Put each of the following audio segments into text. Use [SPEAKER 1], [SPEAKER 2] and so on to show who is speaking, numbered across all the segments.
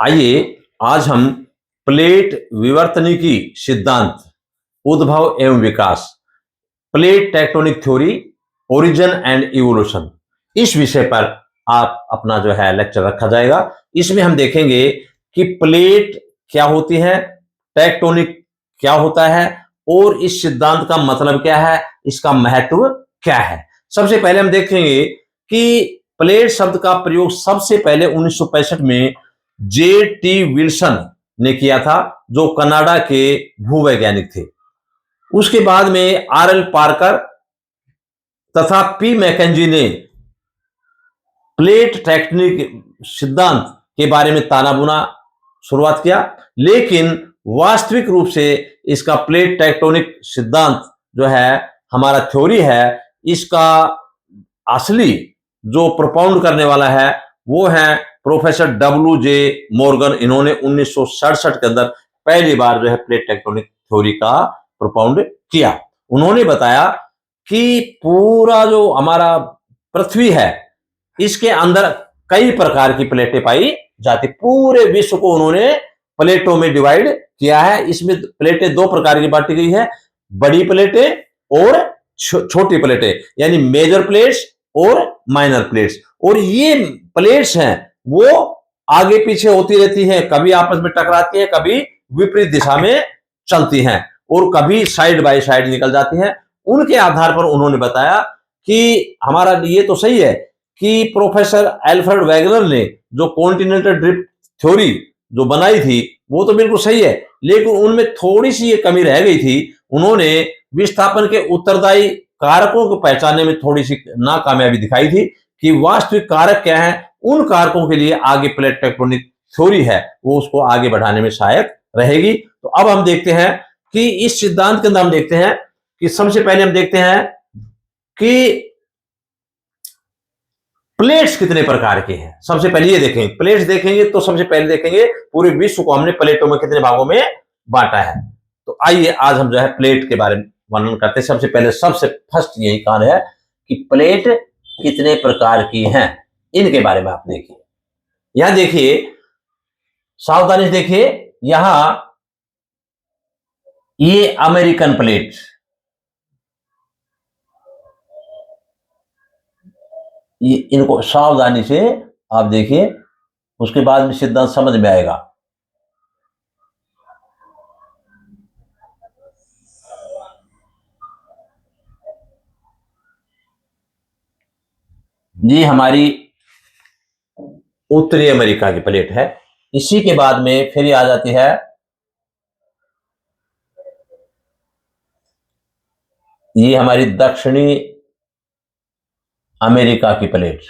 [SPEAKER 1] आइए आज हम प्लेट विवर्तनिकी सिद्धांत, उद्भव एवं विकास, plate tectonic theory, origin and evolution, इस विषय पर आप अपना जो है लेक्चर रखा जाएगा। इसमें हम देखेंगे कि प्लेट क्या होती है, टेक्टोनिक क्या होता है और इस सिद्धांत का मतलब क्या है, इसका महत्व क्या है। सबसे पहले हम देखेंगे कि प्लेट शब्द का प्रयोग सबसे पहले 1965 में जे.टी. विल्सन ने किया था, जो कनाडा के भूवैज्ञानिक थे। उसके बाद में आर.एल. पार्कर तथा पी. मैकेंजी ने प्लेट टेक्टोनिक सिद्धांत के बारे में ताना बुना शुरुआत किया, लेकिन वास्तविक रूप से इसका प्लेट टेक्टोनिक सिद्धांत जो है हमारा थ्योरी है, इसका असली जो प्रोपाउंड करने वाला है वो है प्रोफेसर डब्ल्यू.जे. मॉर्गन। इन्होंने 1967 के अंदर पहली बार जो है प्लेट टेक्टोनिक थ्योरी का प्रोपाउंड किया। उन्होंने बताया कि पूरा जो हमारा पृथ्वी है इसके अंदर कई प्रकार की प्लेटें पाई जाती। पूरे विश्व को उन्होंने प्लेटों में डिवाइड किया है। इसमें प्लेटें दो प्रकार की बांटी गई है, बड़ी प्लेटें और छोटी प्लेटें, यानी मेजर प्लेट्स और माइनर प्लेट्स। और ये प्लेट्स हैं वो आगे पीछे होती रहती हैं, कभी आपस में टकराती हैं, कभी विपरीत दिशा में चलती हैं और कभी साइड बाय साइड निकल जाती हैं। उनके आधार पर उन्होंने बताया कि हमारा ये तो सही है कि प्रोफेसर अल्फ्रेड वेगनर ने जो कॉन्टिनेंटल ड्रिफ्ट थ्योरी जो बनाई थी वो तो बिल्कुल सही है, लेकिन उनमें थोड़ी सी ये कमी रह गई थी। उन्होंने विस्थापन के उत्तरदायी कारकों को पहचानने में थोड़ी सी नाकामयाबी दिखाई थी कि वास्तविक कारक क्या है। उन कारकों के लिए आगे प्लेट टेक्टोनिक थ्योरी है वो उसको आगे बढ़ाने में सहायक रहेगी। तो अब हम देखते हैं कि इस सिद्धांत के अंदर हम देखते हैं कि सबसे पहले हम देखते हैं कि प्लेट्स कितने प्रकार के हैं। सबसे पहले ये देखेंगे, प्लेट्स देखेंगे तो सबसे पहले देखेंगे पूरे विश्व को हमने प्लेटों में कितने भागों में बांटा है। तो आइए आज हम जो है प्लेट के बारे में वर्णन करते हैं। सबसे पहले सबसे फर्स्ट यही कारण है कि प्लेट कितने प्रकार की हैं, इनके बारे में आप देखिए। यहां देखिए, सावधानी से देखिए, यहां ये अमेरिकन प्लेट, ये इनको सावधानी से आप देखिए, उसके बाद में सिद्धांत समझ में आएगा। ये हमारी उत्तरी अमेरिका की प्लेट है। इसी के बाद में फिर ये आ जाती है ये हमारी दक्षिणी अमेरिका की प्लेट,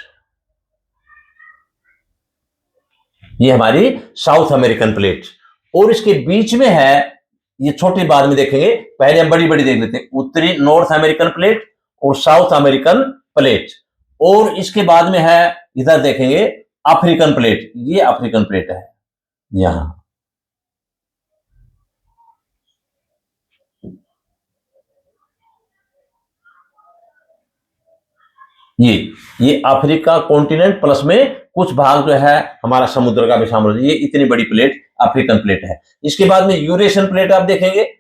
[SPEAKER 1] ये हमारी साउथ अमेरिकन प्लेट। और इसके बीच में है, ये छोटी बाद में देखेंगे, पहले हम बड़ी बड़ी देख लेते हैं, उत्तरी नॉर्थ अमेरिकन प्लेट और साउथ अमेरिकन प्लेट। और इसके बाद में है, इधर देखेंगे, अफ्रीकन प्लेट। ये अफ्रीकन प्लेट है यहां, ये अफ्रीका कॉन्टिनेंट प्लस में कुछ भाग जो है हमारा समुद्र का भी शामिल है। ये इतनी बड़ी प्लेट अफ्रीकन प्लेट है। इसके बाद में यूरेशियन प्लेट आप देखेंगे,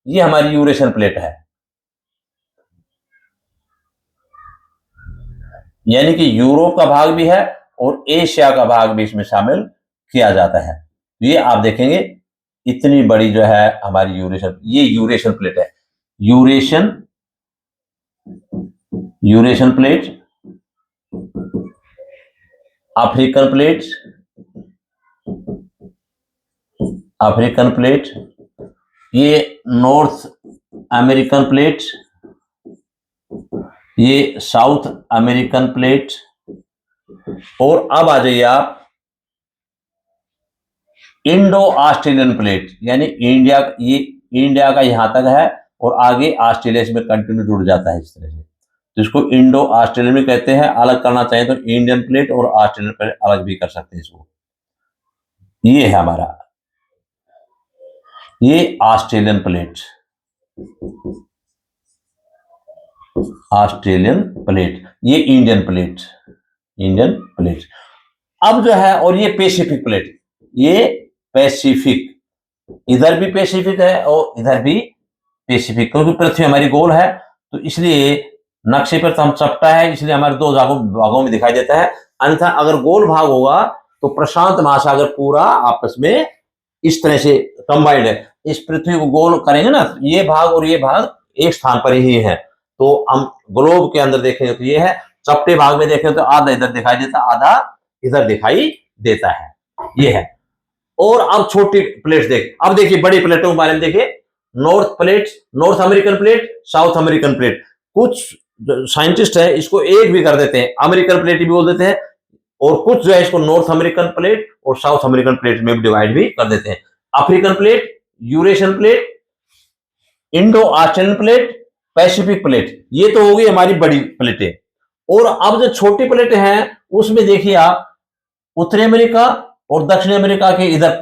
[SPEAKER 1] ये हमारी यूरेशियन प्लेट है, यानी कि यूरोप का भाग भी है और एशिया का भाग भी इसमें शामिल किया जाता है। ये आप देखेंगे इतनी बड़ी जो है हमारी यूरेशियन, ये यूरेशियन प्लेट है। Eurasian Eurasian plate, African plate, African plate, ये नॉर्थ अमेरिकन प्लेट, ये साउथ अमेरिकन प्लेट। और अब आ जाइए आप इंडो ऑस्ट्रेलियन प्लेट, यानी इंडिया, ये इंडिया का यहां तक है और आगे ऑस्ट्रेलिया इसमें कंटिन्यू जुड़ जाता है इस तरह से। तो इसको इंडो ऑस्ट्रेलियन भी कहते हैं। अलग करना चाहिए तो इंडियन प्लेट और ऑस्ट्रेलियन प्लेट अलग भी कर सकते हैं इसको। ये है हमारा, ये ऑस्ट्रेलियन प्लेट, ऑस्ट्रेलियन प्लेट, ये इंडियन प्लेट, इंडियन प्लेट। अब जो है, और ये पैसिफिक प्लेट, ये पैसिफिक, इधर भी पैसिफिक है और इधर भी पैसिफिक, क्योंकि पृथ्वी हमारी गोल है तो इसलिए नक्शे पर तो हम चपटा है, इसलिए हमारे दो भागों में दिखाई देता है। अन्यथा अगर गोल भाग होगा तो प्रशांत महासागर पूरा आपस में इस तरह से कंबाइंड है। इस पृथ्वी को गोल करेंगे ना, ये भाग और ये भाग एक स्थान पर ही है। तो हम ग्लोब के अंदर देखेंगे तो ये है, चपटे भाग में देखें तो आधा इधर दिखाई देता, आधा इधर दिखाई देता है, ये है। और अब छोटी प्लेट्स देख, अब देखिए बड़ी प्लेटों के बारे में देखिए, north plate, north American plate, south American plate. कुछ साइंटिस्ट है इसको एक भी कर देते हैं, अमेरिकन प्लेट भी बोल देते हैं, और कुछ जो है इसको नॉर्थ अमेरिकन प्लेट और साउथ अमेरिकन प्लेट में डिवाइड भी कर देते हैं। African plate, Eurasian plate, Indo Australian plate, Pacific plate, ये तो होगी हमारी बड़ी प्लेटें। और अब जो छोटी प्लेटें हैं उसमें देखिए आप, उत्तरी अमेरिका और दक्षिण अमेरिका के इधर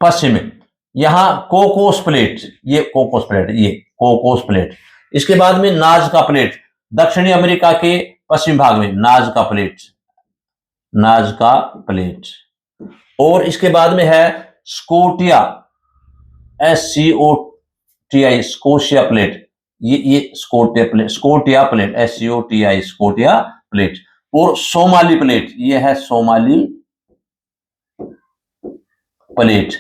[SPEAKER 1] पश्चिम में, यहां कोकोस प्लेट, ये कोकोस प्लेट, ये कोकोस प्लेट। इसके बाद में नाजका प्लेट, दक्षिणी अमेरिका के पश्चिम भाग में नाजका प्लेट, नाजका प्लेट। और इसके बाद में है स्कोटिया, SCOTI, स्कोशिया प्लेट, ये Scotia plate, Scotia plate, SCOTI, Scotia plate. और सोमाली प्लेट, ये है सोमाली प्लेट।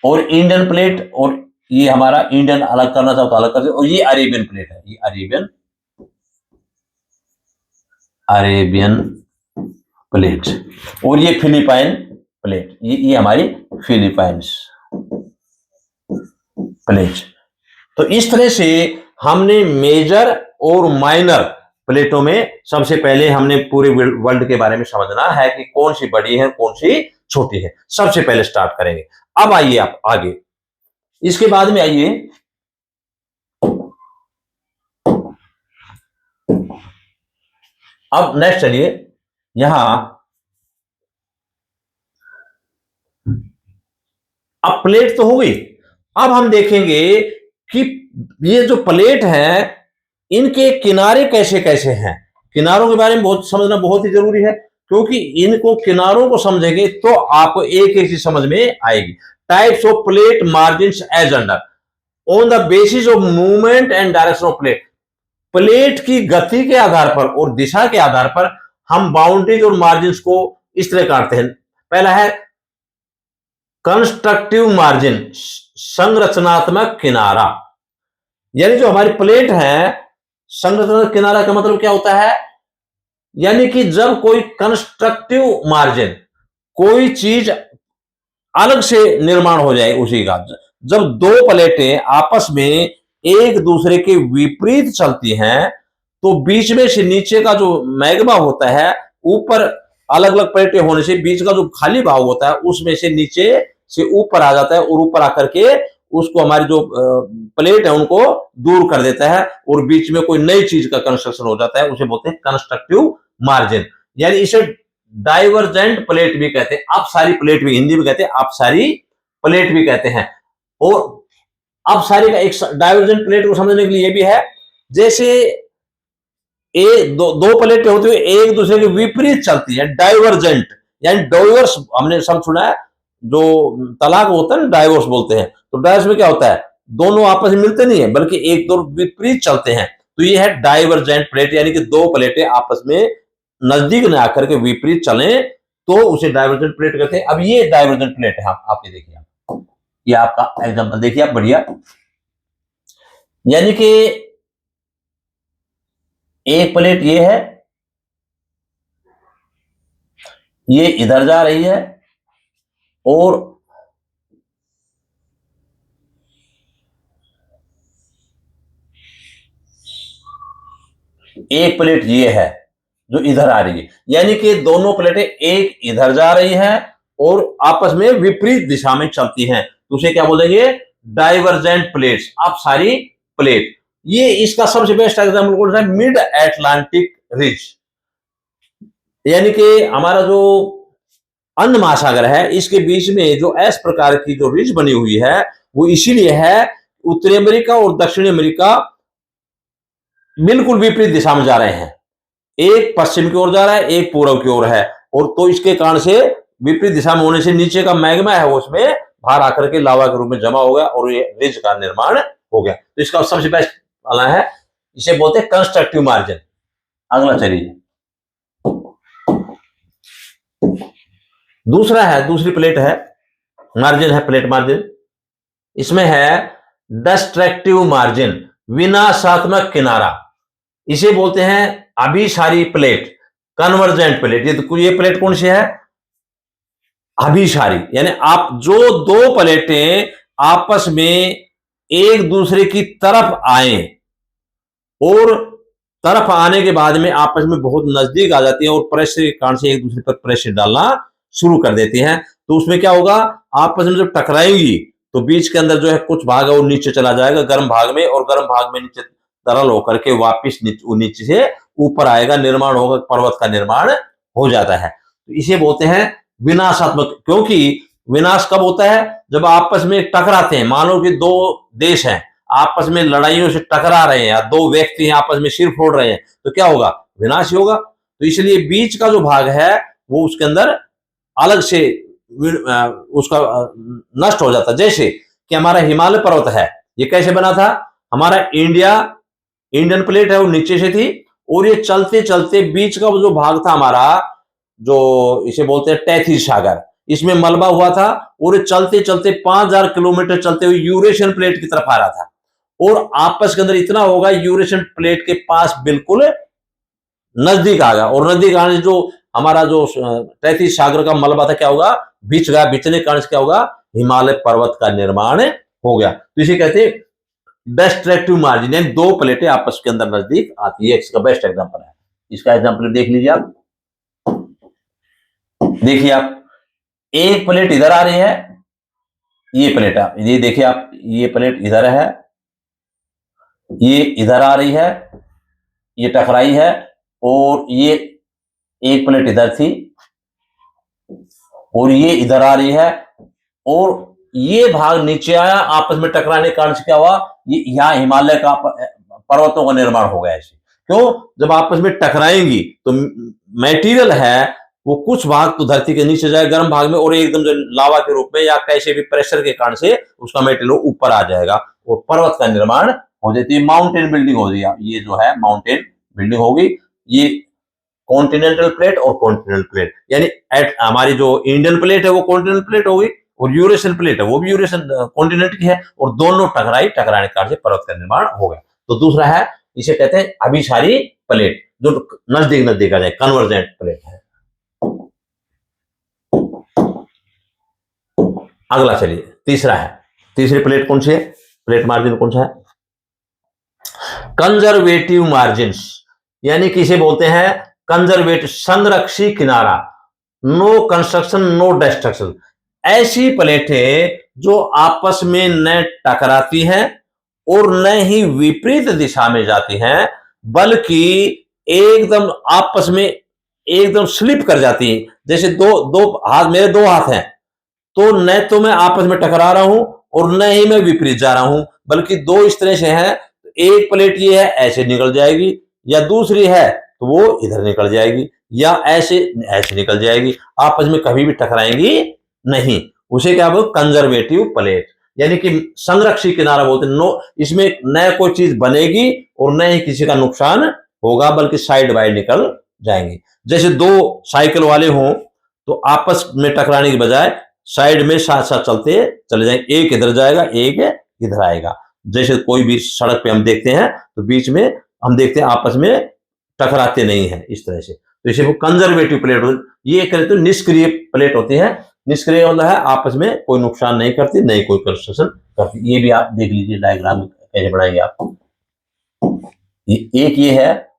[SPEAKER 1] और इंडियन प्लेट, और ये हमारा इंडियन अलग करना चाहो तो अलग कर दे। और ये अरेबियन प्लेट है, ये अरेबियन प्लेट। और ये फिलिपाइन प्लेट, ये हमारी फिलीपाइंस प्लेट। तो इस तरह से हमने मेजर और माइनर प्लेटों में सबसे पहले हमने पूरे वर्ल्ड के बारे में समझना है कि कौन सी बड़ी है कौन सी छोटी है, सबसे पहले स्टार्ट करेंगे। अब आइए आप आगे, इसके बाद में आइए अब नेक्स्ट चलिए, यहां अब प्लेट तो हो गई। अब हम देखेंगे कि ये जो प्लेट है इनके किनारे कैसे कैसे हैं। किनारों के बारे में बहुत समझना बहुत ही जरूरी है, क्योंकि इनको किनारों को समझेंगे तो आपको एक एक चीज समझ में आएगी। Types of plate margin as under, on the basis of movement and direction of plate. Plate की गति के आधार पर और दिशा के आधार पर हम बाउंड्रीज और मार्जिन को इस तरह काटते हैं। पहला है कंस्ट्रक्टिव मार्जिन, संरचनात्मक किनारा। यानी जो हमारी प्लेट है, संरचनात्मक किनारा का मतलब क्या होता है, यानी कि जब कोई कंस्ट्रक्टिव मार्जिन, कोई चीज अलग से निर्माण हो जाए उसी का, जब दो प्लेटें आपस में एक दूसरे के विपरीत चलती हैं तो बीच में से नीचे का जो मैग्मा होता है, ऊपर अलग अलग प्लेटें होने से बीच का जो खाली भाग होता है उसमें से नीचे से ऊपर आ जाता है, और ऊपर आकर के उसको हमारी जो प्लेट है उनको दूर कर देता है और बीच में कोई नई चीज का कंस्ट्रक्शन हो जाता है, उसे बोलते हैं कंस्ट्रक्टिव मार्जिन। यानी इसे डाइवर्जेंट प्लेट भी कहते हैं, अपसारी प्लेट भी हिंदी में कहते हैं, अपसारी प्लेट भी कहते हैं। और अपसारी का एक डाइवर्जेंट प्लेट को समझने के लिए भी है, जैसे दो प्लेटें होती है एक दूसरे के विपरीत चलती है, डाइवर्जेंट। यानी डाइवर्स हमने सब सुना है, जो तलाक होता है ना डाइवोर्स बोलते हैं, तो डाइवोर्स में क्या होता है, दोनों आपस में मिलते नहीं है बल्कि एक दो विपरीत चलते हैं, तो ये है डाइवर्जेंट प्लेट। यानी कि दो प्लेटें आपस में नजदीक न आकर के विपरीत चले तो उसे डाइवर्जेंट प्लेट कहते हैं। अब ये डाइवर्जेंट प्लेट है, आप ये देखिए, ये आपका एग्जांपल देखिए आप, बढ़िया। यानी कि एक प्लेट ये है, ये इधर जा रही है, और एक प्लेट ये है जो इधर आ रही है। यानी कि दोनों प्लेटें एक इधर जा रही हैं और आपस में विपरीत दिशा में चलती हैं, तो उसे क्या बोलेंगे, डाइवर्जेंट प्लेट्स, अपसारी प्लेट। ये इसका सबसे बेस्ट एग्जांपल कौन सा है, मिड अटलांटिक रिज। यानी कि हमारा जो अंध महासागर है इसके बीच में जो एस प्रकार की जो रिज बनी हुई है वो इसीलिए है, उत्तरी अमेरिका और दक्षिणी अमेरिका बिल्कुल विपरीत दिशा में जा रहे हैं, एक पश्चिम की ओर जा रहा है एक पूर्व की ओर है, और तो इसके कारण से विपरीत दिशा में होने से नीचे का मैग्मा है वो उसमें बाहर आकर के लावा के रूप में जमा हो गया और ये रिज का निर्माण हो गया। तो इसका सबसे बेस्ट वाला है, इसे बोलते हैं कंस्ट्रक्टिव मार्जिन। अगला चलिए, दूसरा है, दूसरी प्लेट है, मार्जिन है, प्लेट मार्जिन। इसमें है डिस्ट्रक्टिव मार्जिन, विनाशात्मक किनारा। इसे बोलते हैं अभिसारी प्लेट, कन्वर्जेंट प्लेट। ये प्लेट कौन सी है? अभिसारी, यानी आप जो दो प्लेटें आपस में एक दूसरे की तरफ आए और तरफ आने के बाद में आपस में बहुत नजदीक आ जाती है और प्रेशर के कारण से एक दूसरे पर प्रेशर डालना शुरू कर देती हैं, तो उसमें क्या होगा, आपस में जब टकराएंगी तो बीच के अंदर जो है कुछ भाग है वो नीचे चला जाएगा गर्म भाग में, और गर्म भाग में नीचे तरल होकर के वापिस नीचे से ऊपर आएगा, निर्माण होगा, पर्वत का निर्माण हो जाता है। तो इसे बोलते हैं विनाशात्मक। क्योंकि विनाश कब होता है? जब आपस में टकराते हैं। मान लो कि दो देश हैं, आपस में लड़ाइयों से टकरा रहे हैं, या दो व्यक्ति हैं आपस में सिर फोड़ रहे हैं, तो क्या होगा? विनाश ही होगा। तो इसलिए बीच का जो भाग है वो उसके अंदर अलग से उसका नष्ट हो जाता। जैसे कि हमारा हिमालय पर्वत है, ये कैसे बना था? हमारा इंडियन प्लेट है वो नीचे से थी, और ये चलते चलते बीच का जो भाग था हमारा, जो इसे बोलते हैं टैथी सागर, इसमें मलबा हुआ था, और ये चलते चलते 5000 किलोमीटर चलते हुए यूरेशियन प्लेट की तरफ आ रहा था, और आपस के अंदर इतना होगा, यूरेशियन प्लेट के पास बिल्कुल नजदीक आ गया, और नजदीक आने जो हमारा जो टैथी सागर का मलबा था क्या होगा? बिछ गया। बिछने के कारण से क्या होगा? हिमालय पर्वत का निर्माण हो गया। तो इसे कहते हैं डिस्ट्रक्टिव मार्जिन, यानी दो प्लेटें आपस के अंदर नजदीक आती है। इसका बेस्ट एग्जांपल है, इसका एग्जांपल देख लीजिए आप। देखिए आप, एक प्लेट इधर आ रही है, ये प्लेट आप ये देखिए आप, ये प्लेट इधर है, ये इधर आ रही है, ये टकराई है, और ये एक प्लेट इधर थी और ये इधर आ रही है, और ये भाग नीचे आया, आपस में टकराने के कारण से क्या हुआ? ये यहां हिमालय का पर्वतों का निर्माण हो गया। ऐसे क्यों? जब आपस में टकराएंगी तो मटेरियल है वो कुछ भाग तो धरती के नीचे जाए गर्म भाग में, और एकदम जो लावा के रूप में या कैसे भी प्रेशर के कारण से उसका मटेरियल ऊपर आ जाएगा और पर्वत का निर्माण हो जाती है। माउंटेन बिल्डिंग हो रही है, ये जो है माउंटेन बिल्डिंग होगी। ये कॉन्टिनेंटल प्लेट और कॉन्टिनेंटल प्लेट, यानी हमारी जो इंडियन प्लेट है वो कॉन्टिनेंटल प्लेट होगी, और यूरेशियन प्लेट है वो भी यूरेशियन कॉन्टिनेंट की है, और दोनों टकराने के कारण से पर्वत का निर्माण हो गया। तो दूसरा है, इसे कहते हैं अभिसारी प्लेट, जो नजदीक नजदीक आ जाए, कन्वर्जेंट प्लेट है। अगला चलिए, तीसरा है, तीसरी प्लेट कौन सी है? प्लेट मार्जिन कौन सा है? कंजर्वेटिव मार्जिन, यानी कि इसे बोलते हैं कंजर्वेटिव, संरक्षी किनारा, नो कंस्ट्रक्शन नो डिस्ट्रक्शन। ऐसी प्लेटें जो आपस में न टकराती हैं और न ही विपरीत दिशा में जाती हैं, बल्कि एकदम आपस में एकदम स्लिप कर जाती है। जैसे दो दो हाथ, मेरे दो हाथ हैं, तो न तो मैं आपस में टकरा रहा हूं और न ही मैं विपरीत जा रहा हूं, बल्कि दो इस तरह से है, एक प्लेट ये है ऐसे निकल जाएगी, या दूसरी है तो वो इधर निकल जाएगी, या ऐसे ऐसे निकल जाएगी, आपस में कभी भी टकराएंगी नहीं। उसे क्या बोलते? कंजर्वेटिव प्लेट, यानी कि संरक्षित किनारा बोलते हैं। नो, इसमें न कोई चीज बनेगी और न ही किसी का नुकसान होगा, बल्कि साइड बाय निकल जाएंगे। जैसे दो साइकिल वाले हों तो आपस में टकराने की बजाय साइड में साथ साथ चलते चले जाएंगे, एक इधर जाएगा एक इधर आएगा। जैसे कोई भी सड़क पे हम देखते हैं तो बीच में हम देखते हैं आपस में टकराते नहीं है इस तरह से, तो इसे वो कंजर्वेटिव प्लेट, ये कहते हैं निष्क्रिय प्लेट होती है। निष्क्रिय वाला है आपस में कोई नुकसान नहीं करती, नहीं कोई कंस्ट्रक्शन करती। ये भी आप देख लीजिए डायग्राम कैसे बनाएंगे आप। एक ये है,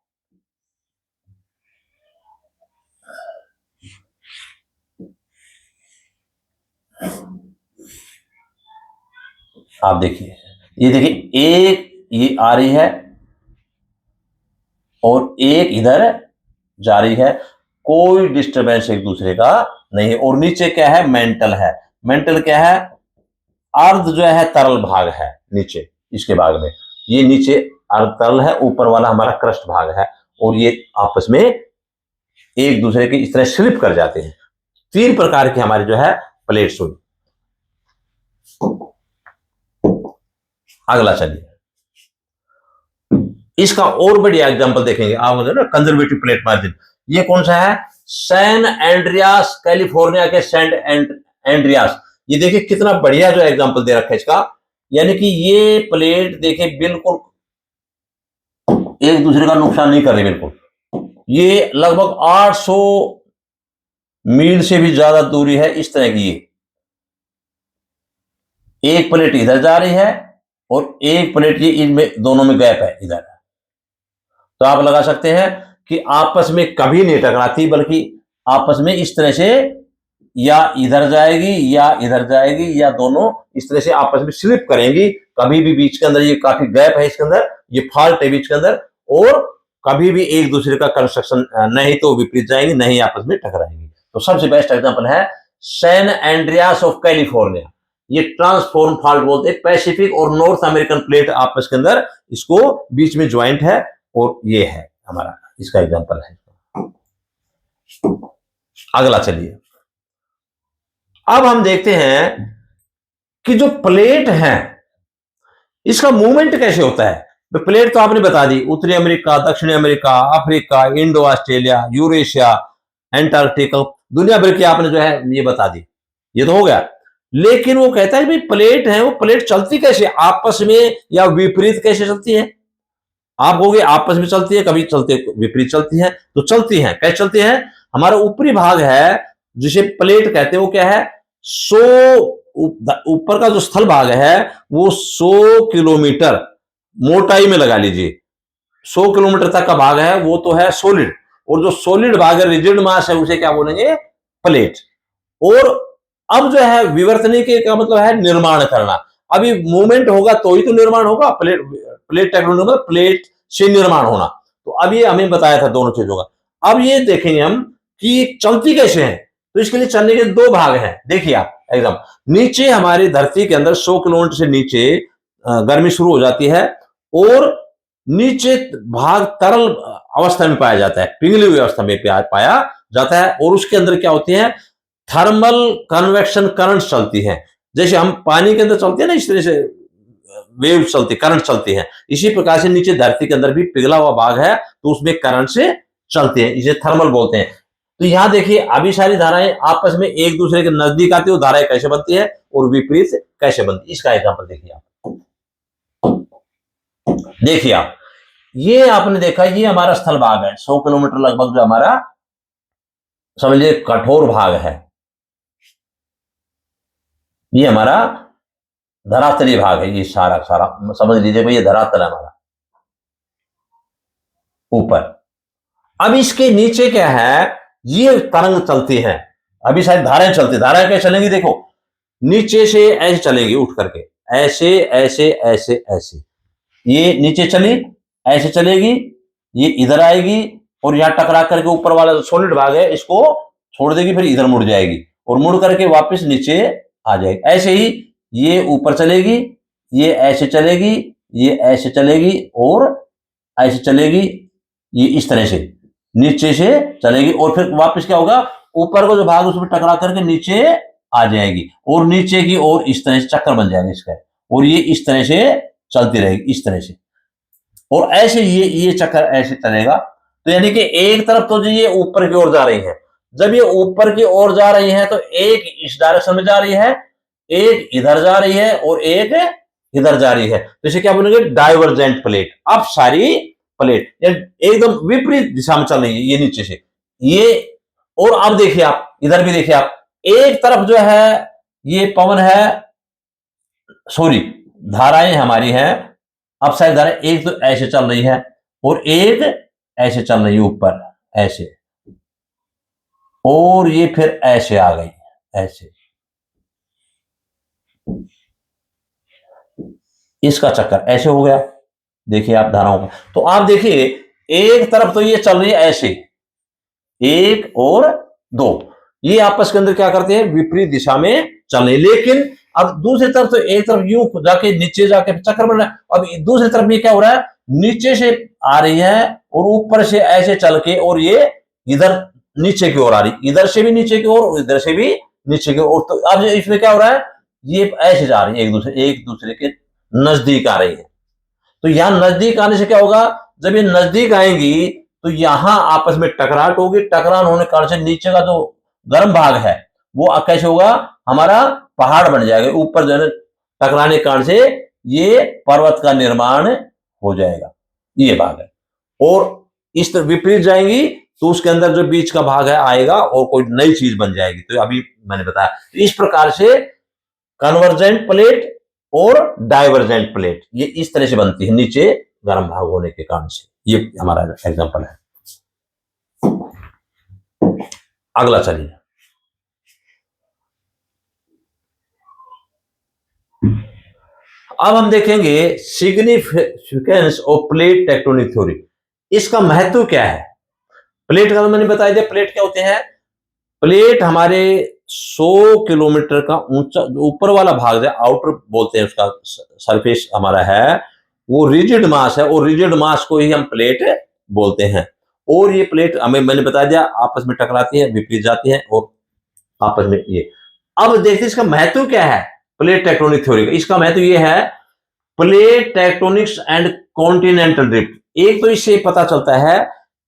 [SPEAKER 1] आप देखिए, ये देखिए, एक ये आ रही है और एक इधर जा रही है, कोई डिस्टरबेंस एक दूसरे का नहीं है। और नीचे क्या है? मेंटल है। मेंटल क्या है? अर्ध जो है तरल भाग है नीचे, इसके भाग में ये नीचे अर्ध तरल है, ऊपर वाला हमारा क्रस्ट भाग है, और ये आपस में एक दूसरे की इस तरह स्लिप कर जाते हैं। तीन प्रकार की हमारी जो है प्लेट्स हुई। अगला चलिए, इसका और बढ़िया एग्जांपल देखेंगे आप मुझे ना, कंजर्वेटिव प्लेट मार्जिन। ये कौन सा है? सैन एंड्रियास, कैलिफोर्निया के सैन एंड्रियास। ये देखिए कितना बढ़िया जो एग्जांपल दे रखा है इसका, यानी कि ये प्लेट देखिए बिल्कुल एक दूसरे का नुकसान नहीं कर रही बिल्कुल। ये लगभग 800 मील से भी ज्यादा दूरी है इस तरह की। ये एक प्लेट इधर जा रही है और एक प्लेट ये इनमें दोनों में गैप है इधर। तो आप लगा सकते हैं कि आपस में कभी नहीं टकराती, बल्कि आपस में इस तरह से या इधर जाएगी या इधर जाएगी, या दोनों इस तरह से आपस में स्लिप करेंगी। कभी भी बीच के अंदर ये काफी गैप है इसके अंदर, ये फॉल्ट है बीच के अंदर, और कभी भी एक दूसरे का कंस्ट्रक्शन नहीं तो विपरीत जाएंगी, नहीं आपस में टकराएंगी। तो सबसे बेस्ट एग्जांपल है सैन एंड्रियास ऑफ कैलिफोर्निया। ये ट्रांसफॉर्म फॉल्ट बोलते हैं, पैसिफिक और नॉर्थ अमेरिकन प्लेट आपस के अंदर इसको बीच में ज्वाइंट है, और ये है हमारा इसका एग्जांपल है। अगला चलिए, अब हम देखते हैं कि जो प्लेट है इसका मूवमेंट कैसे होता है। तो प्लेट तो आपने बता दी, उत्तरी अमेरिका, दक्षिणी America, Africa, Indo Australia, Eurasia, Antarctica, दुनिया भर की आपने जो है ये बता दी, ये तो हो गया। लेकिन वो कहता है भाई प्लेट है, वो प्लेट चलती कैसे, आपस में या विपरीत कैसे चलती है। आप कहोगे आपस में चलती है, कभी चलते विपरीत चलती है। तो चलती है, कैसे चलती है? हमारा ऊपरी भाग है जिसे प्लेट कहते हैं, वो क्या है? 100 ऊपर का जो स्थल भाग है वो 100 किलोमीटर मोटाई में लगा लीजिए, 100 किलोमीटर तक का भाग है वो तो है सॉलिड, और जो सॉलिड भाग है, रिजिड मास है, उसे क्या बोलेंगे? प्लेट। और अब जो है विवर्तनिकी का मतलब है निर्माण करना। अभी मूवमेंट होगा तो ही तो निर्माण होगा। प्लेट टेक्टोनिक मतलब प्लेट से निर्माण होना। तो अभी हमें बताया था दोनों चीजों का। अब ये देखेंगे हम कि चलती कैसे है। तो इसके लिए चलने के दो भाग हैं, देखिए आप एकदम नीचे हमारी धरती के अंदर 100 किलोमीटर से नीचे गर्मी शुरू हो जाती है, और नीचे भाग तरल अवस्था में पाया जाता है, पिघली हुई अवस्था में पाया जाता है। और उसके अंदर क्या होती है? थर्मल कन्वेक्शन करंट चलती है। जैसे हम पानी के अंदर चलते हैं ना, इस तरह से वेव चलती, करंट चलती है, इसी प्रकार से नीचे धरती के अंदर भी पिघला हुआ भाग है तो उसमें करंट से चलते हैं, इसे थर्मल बोलते हैं। तो यहां देखिए अभी सारी धाराएं आपस में एक दूसरे के नजदीक आती है, धाराएं कैसे बनती है और विपरीत कैसे बनती है, इसका एग्जांपल देखिए आप। देखिए आप, ये आपने देखा, ये हमारा स्थल भाग है 100 किलोमीटर लगभग, जो हमारा समझिए कठोर भाग है। ये हमारा धरातली भाग है, ये सारा सारा समझ लीजिए भाई, ये धरातल है हमारा ऊपर। अब इसके नीचे क्या है? ये तरंग चलती है, अभी शायद धाराएं चलती, धाराएं कैसे चलेंगी? देखो नीचे से ऐसे चलेंगी, उठ करके ऐसे ऐसे ऐसे ऐसे, ये नीचे चली, ऐसे चलेगी, ये इधर आएगी, और यहां टकरा करके ऊपर वाला जो सॉलिड भाग है इसको छोड़ देगी, फिर इधर मुड़ जाएगी, और मुड़ करके वापस नीचे आ जाएगी। ऐसे ही ये ऊपर चलेगी, ये ऐसे चलेगी, ये ऐसे चलेगी, और ऐसे चलेगी, ये इस तरह से नीचे से चलेगी, और फिर वापस क्या होगा? ऊपर को जो भाग उसमें टकरा करके नीचे आ जाएगी, और नीचे की ओर इस तरह से चक्कर बन जाएगा इसका, और ये इस तरह से चलती रहेगी, इस तरह से, और ऐसे ये चक्कर ऐसे चलेगा। तो यानी कि एक तरफ तो ये ऊपर की ओर जा रही है, जब ये ऊपर की ओर जा रही है तो एक इस डायरेक्शन में जा रही है, एक इधर जा रही है, और एक इधर जा रही है। तो इसे क्या बोलेंगे? Divergent plate. अब सारी प्लेट एकदम विपरीत दिशा में चल रही है, ये नीचे से ये। और अब देखिए आप, इधर भी देखिए आप, एक तरफ जो है ये पवन है, सॉरी धाराएं हमारी हैं, अब सारी धाराएं एक तो ऐसे चल रही है और एक ऐसे चल रही है ऊपर ऐसे, और ये फिर ऐसे आ गई, ऐसे, इसका चक्कर ऐसे हो गया। देखिए आप धाराओं का, तो आप देखिए एक तरफ तो ये चल रही है ऐसे, एक और दो, ये आपस के अंदर क्या करते हैं? विपरीत दिशा में चल रही। लेकिन अब दूसरी तरफ तो एक तरफ यूं जाके नीचे जाके चक्कर बन रहा है, अब दूसरी तरफ ये क्या हो रहा है? नीचे से आ रही है और ऊपर से ऐसे चल के, और ये इधर नीचे की ओर आ रही, इधर से भी नीचे की ओर, इधर से भी नीचे की ओर। तो अब इसमें क्या हो रहा है, ये ऐसे जा रही है, एक दूसरे के नजदीक आ रही है। तो यहां नजदीक आने से क्या होगा, जब ये नजदीक आएंगी तो यहां आपस में टकराहट होगी, टकरान होने के कारण से नीचे का जो गर्म भाग है वो कैसे होगा, हमारा पहाड़ बन जाएगा, ऊपर जो है टकराने के कारण से ये पर्वत का निर्माण हो जाएगा, ये भाग है। और इस तरह विपरीत जाएंगी तो उसके अंदर जो बीच का भाग है आएगा और कोई नई चीज बन जाएगी। तो अभी मैंने बताया, तो इस प्रकार से कन्वर्जेंट प्लेट और डाइवर्जेंट प्लेट ये इस तरह से बनती है, नीचे गर्म भाग होने के कारण से। ये हमारा एग्जांपल है। अगला चलिए, अब हम देखेंगे significance of plate tectonic theory. इसका महत्व क्या है। प्लेट का मैंने बताया दिया, प्लेट क्या होते हैं। प्लेट हमारे 100 किलोमीटर का ऊंचा ऊपर वाला भाग है, आउटर बोलते हैं उसका, सरफेस हमारा है वो रिजिड मास है, और रिजिड मास को ही हम प्लेट बोलते हैं। और ये प्लेट हमें मैंने बता दिया आपस में टकराती है, विपरीत जाती है और आपस में ये। अब देखते हैं इसका महत्व क्या है प्लेट टेक्टोनिक थ्योरी का। इसका महत्व ये है, plate tectonics and continental drift. एक तो इससे पता चलता है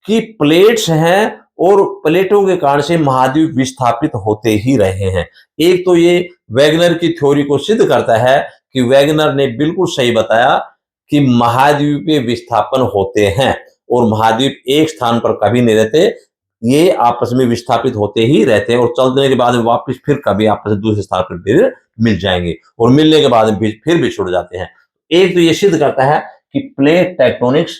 [SPEAKER 1] कि प्लेट्स हैं और प्लेटों के कारण से महाद्वीप विस्थापित होते ही रहे हैं। एक तो ये वैगनर की थ्योरी को सिद्ध करता है कि वैगनर ने बिल्कुल सही बताया कि महाद्वीपीय विस्थापन होते हैं और महाद्वीप एक स्थान पर कभी नहीं रहते, ये आपस में विस्थापित होते ही रहते हैं और चलने के बाद वापस फिर कभी आपस में दूसरे स्थान पर फिर मिल जाएंगे और मिलने के बाद फिर भी छुट जाते हैं। एक तो ये सिद्ध करता है कि प्लेट टेक्टोनिक्स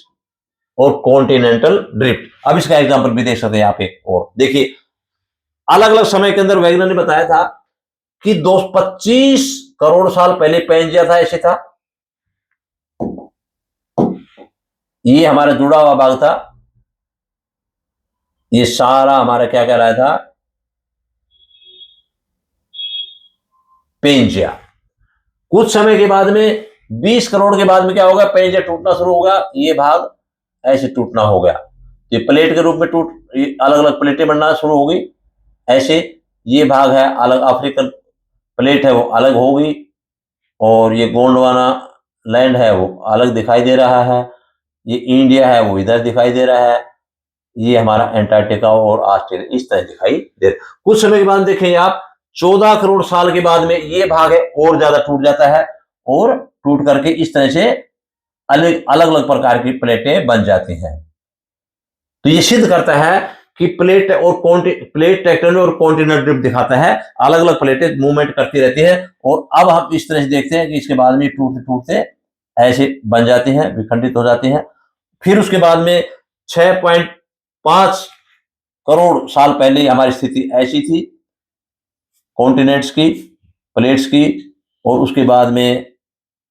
[SPEAKER 1] और कॉन्टिनेंटल ड्रिफ्ट। अब इसका एग्जांपल भी देख सकते हैं आप एक और देखिए, अलग अलग समय के अंदर वैज्ञानिक ने बताया था कि 225 करोड़ साल पहले पेंजिया था, ऐसे था, ये हमारा जुड़ा हुआ भाग था, ये सारा हमारा क्या कह रहा था, पेंजिया। कुछ समय के बाद में 20 करोड़ के बाद में क्या होगा, पेंजिया टूटना शुरू होगा, ये भाग ऐसे टूटना हो गया, ये प्लेट के रूप में अलग अलग प्लेटें बनना शुरू हो गई। ऐसे ये भाग है अलग, अफ्रीकन प्लेट है वो अलग हो गई, और ये गोंडवाना लैंड है वो अलग दिखाई दे रहा है, ये इंडिया है वो इधर दिखाई दे रहा है, ये हमारा एंटार्क्टिका और ऑस्ट्रेलिया इस तरह दिखाई दे रहा है। कुछ समय के बाद देखेंगे आप, 14 करोड़ साल के बाद में ये भाग है और ज्यादा टूट जाता है और टूट करके इस तरह से अलग अलग प्रकार की प्लेटें बन जाती हैं। तो ये सिद्ध करता है कि प्लेट टेक्टोनिक और कॉन्टिनेंटल ड्रिफ्ट दिखाता है, अलग अलग प्लेटें मूवमेंट करती रहती है। और अब हम इस तरह से देखते हैं कि इसके बाद में टूटते टूटते ऐसे बन जाती हैं, विखंडित हो जाती हैं। फिर उसके बाद में 6.5 करोड़ साल पहले हमारी स्थिति ऐसी थी कॉन्टिनेंट्स की, प्लेट्स की, और उसके बाद में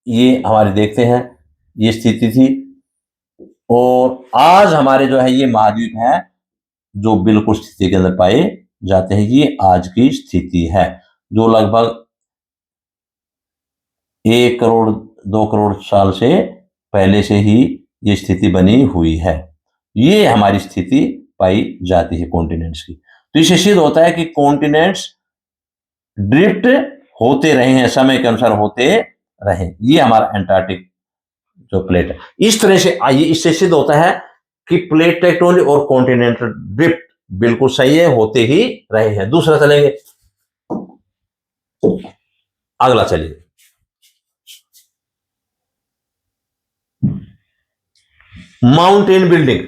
[SPEAKER 1] ये हमारे देखते हैं ये स्थिति थी। और आज हमारे जो है ये महाद्वीप है जो बिल्कुल स्थिति के अंदर पाए जाते हैं, ये आज की स्थिति है जो लगभग 1 करोड़ 2 करोड़ साल से पहले से ही ये स्थिति बनी हुई है। ये हमारी स्थिति पाई जाती है कॉन्टिनेंट्स की। तो इससे सिद्ध होता है कि कॉन्टिनेंट्स ड्रिफ्ट होते रहे हैं, समय के अनुसार होते रहे। ये हमारा एंटार्क्टिक जो प्लेट है, इस तरह से आइए इससे सिद्ध होता है कि प्लेट टेक्टोनिक और कॉन्टिनेंटल ड्रिफ्ट बिल्कुल सही है, होते ही रहे हैं। दूसरा चलेंगे, अगला चलिए, माउंटेन बिल्डिंग।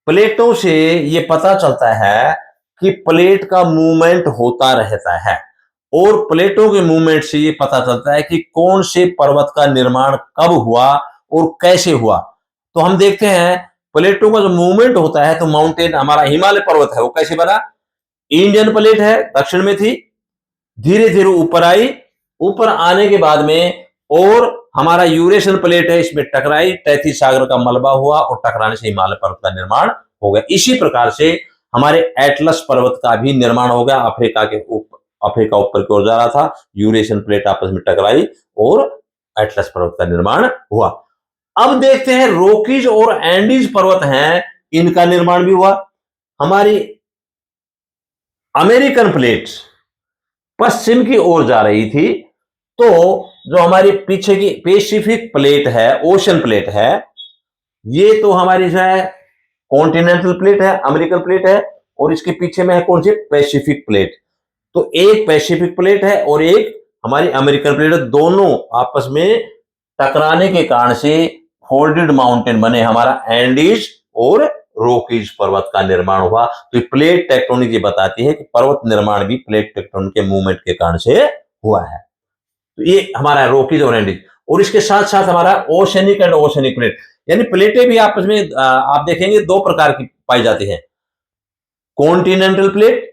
[SPEAKER 1] प्लेटों से ये पता चलता है कि प्लेट का मूवमेंट होता रहता है और प्लेटों के मूवमेंट से ये पता चलता है कि कौन से पर्वत का निर्माण कब हुआ और कैसे हुआ। तो हम देखते हैं प्लेटों का जो मूवमेंट होता है, तो माउंटेन हमारा हिमालय पर्वत है वो कैसे बना, इंडियन प्लेट है दक्षिण में थी, धीरे धीरे ऊपर आई, ऊपर आने के बाद में और हमारा यूरेशियन प्लेट है इसमें टकराई, तैतीस सागर का मलबा हुआ और टकराने से हिमालय पर्वत का निर्माण हो गया। इसी प्रकार से हमारे एटलस पर्वत का भी निर्माण हो गया, अफ्रीका ऊपर की ओर जा रहा था, यूरेशियन प्लेट आपस में टकराई और एटलस पर्वत का निर्माण हुआ। अब देखते हैं रॉकीज और एंडीज पर्वत हैं, इनका निर्माण भी हुआ। हमारी अमेरिकन प्लेट पश्चिम की ओर जा रही थी, तो जो हमारी पीछे की पैसिफिक प्लेट है, ओशन प्लेट है, ये तो हमारी जो है कॉन्टिनेंटल प्लेट है, अमेरिकन प्लेट है, और इसके पीछे में है कौन सी, पैसिफिक प्लेट। तो एक पैसिफिक प्लेट है और एक हमारी अमेरिकन प्लेट है, दोनों आपस में टकराने के कारण से फोल्डेड माउंटेन बने, हमारा एंडीज और रॉकीज पर्वत का निर्माण हुआ। तो प्लेट टेक्टोनिक ये बताती है कि पर्वत निर्माण भी प्लेट टेक्टोनिक के मूवमेंट के कारण से हुआ है। तो ये हमारा रॉकीज और एंडीज, और इसके साथ साथ हमारा ओशनिक एंड ओशनिक प्लेट, यानी प्लेटें भी आपस में आप देखेंगे दो प्रकार की पाई जाती है, कॉन्टिनेंटल प्लेट,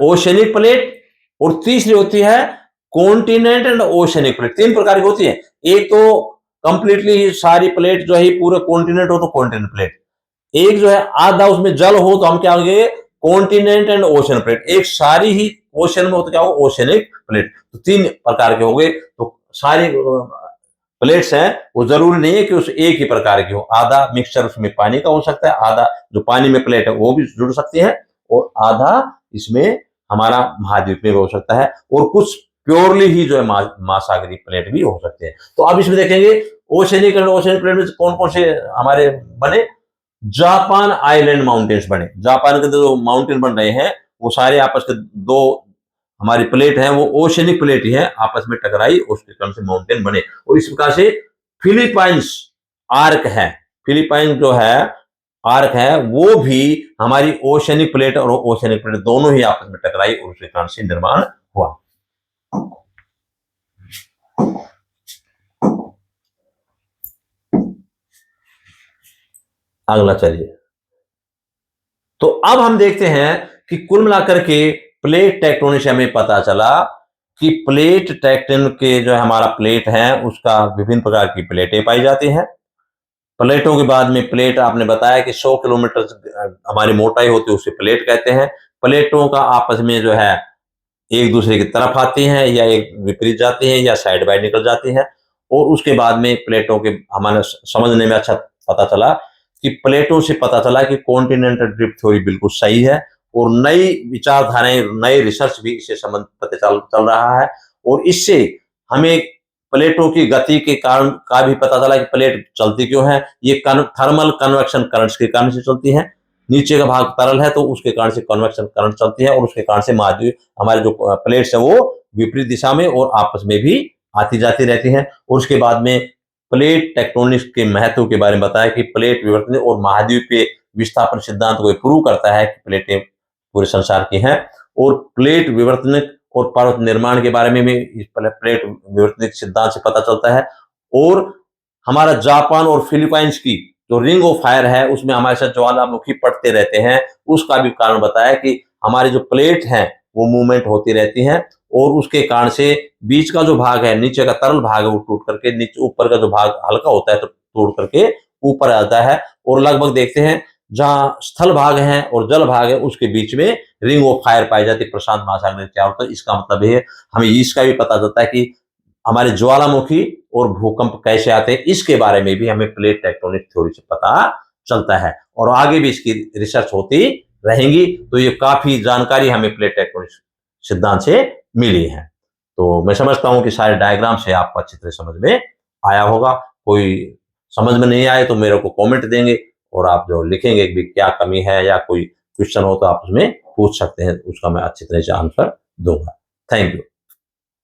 [SPEAKER 1] ओशनिक प्लेट, और तीसरी होती है कॉन्टिनेंट एंड ओशनिक प्लेट। तीन प्रकार की होती है। एक तो कंप्लीटली सारी प्लेट जो है पूरे कॉन्टिनेंट हो तो कॉन्टिनेंट प्लेट, एक जो है आधा उसमें जल हो तो हम क्या होंगे, कॉन्टिनेंट एंड ओशन प्लेट, एक सारी ही ओशन में हो तो क्या हो, ओशनिक प्लेट। तो तीन प्रकार के हो गए। तो सारी प्लेट्स हैं वो जरूरी नहीं है कि उस एक ही प्रकार की हो, आधा मिक्सचर उसमें पानी का हो सकता है, आधा जो पानी में प्लेट है वो भी जुड़ सकती है, और आधा इसमें हमारा महाद्वीप में भी हो सकता है, और कुछ प्योरली ही जो है महासागरीय प्लेट भी हो सकते हैं। तो अब इसमें देखेंगे ओशनिक एंड ओशनिक प्लेट में कौन कौन से हमारे बने, जापान आइलैंड माउंटेन्स बने। जापान के जो माउंटेन बन रहे हैं वो सारे आपस के दो हमारी प्लेट है वो ओशनिक प्लेट ही है, आपस में टकराई उसके कारण से माउंटेन बने। और इस प्रकार से फिलीपाइंस आर्क है, फिलीपाइन जो है आर्क है वो भी हमारी ओशनिक प्लेट और ओशनिक प्लेट दोनों ही आपस में टकराई और उसके कारण से निर्माण हुआ। अगला चलिए, तो अब हम देखते हैं कि कुल मिलाकर के प्लेट टेक्टोनिक से हमें पता चला कि प्लेट टेक्टोनिक के जो हमारा प्लेट है उसका विभिन्न प्रकार की प्लेटें पाई जाती हैं। प्लेटों के बाद में प्लेट आपने बताया कि 100 किलोमीटर हमारी मोटाई होती है, उसे प्लेट कहते हैं। प्लेटों का आपस में जो है एक दूसरे की तरफ आती हैं या एक विपरीत जाती हैं या साइड बाय निकल जाती हैं, और उसके बाद में प्लेटों के हमारे समझने में अच्छा पता चला कि प्लेटों से पता चला कि कॉन्टिनेंटल ड्रिफ्ट थ्योरी बिल्कुल सही है, और नई विचारधाराएं, नए रिसर्च भी इससे संबंध पता चल रहा है, और इससे हमें प्लेटों की गति के कारण का भी पता चला कि प्लेट चलती क्यों है। ये थर्मल कन्वेक्शन करंट्स के कारण से चलती है, नीचे का भाग तरल है तो उसके कारण से कन्वेक्शन करंट चलती है, और उसके कारण से महाद्वीप हमारे जो प्लेट्स है वो विपरीत दिशा में और आपस में भी आती जाती रहती हैं। और उसके बाद में प्लेट टेक्टोनिक्स के महत्व के बारे में बताया कि प्लेट विवर्तन और महाद्वीपीय विस्थापन सिद्धांत को प्रूव करता है कि प्लेटें पूरे संसार की हैं, और प्लेट विवर्तन और पर्वत निर्माण के बारे में भी इस प्लेट विवर्तन सिद्धांत से पता चलता है। और हमारा जापान और फिलीपाइंस की जो रिंग ऑफ फायर है उसमें हमारे साथ ज्वालामुखी पड़ते रहते हैं, उसका भी कारण बताया कि हमारी जो प्लेट है वो मूवमेंट होती रहती हैं, और उसके कारण से बीच का जो भाग है, नीचे का तरल भाग है वो टूट करके नीचे, ऊपर का जो भाग हल्का होता है तो टूट करके ऊपर आता है। और लगभग देखते हैं जहां स्थल भाग है और जल भाग है उसके बीच में रिंग ऑफ फायर पाई जाती है प्रशांत महासागर के चारों तरफ। इसका मतलब है हमें इसका भी पता चलता है कि हमारे ज्वालामुखी और भूकंप कैसे आते हैं, इसके बारे में भी हमें प्लेट टेक्टोनिक थ्योरी से पता चलता है, और आगे भी इसकी रिसर्च होती रहेंगी। तो ये काफी जानकारी हमें प्लेट टेक्टोनिक सिद्धांत से मिली है। तो मैं समझता हूं कि सारे डायग्राम से आपको अच्छी तरह समझ में आया होगा। कोई समझ में नहीं आए तो मेरे को कमेंट देंगे, और आप जो लिखेंगे कि क्या कमी है या कोई क्वेश्चन हो तो आप उसमें पूछ सकते हैं, उसका मैं अच्छी तरह से आंसर दूंगा। Thank you.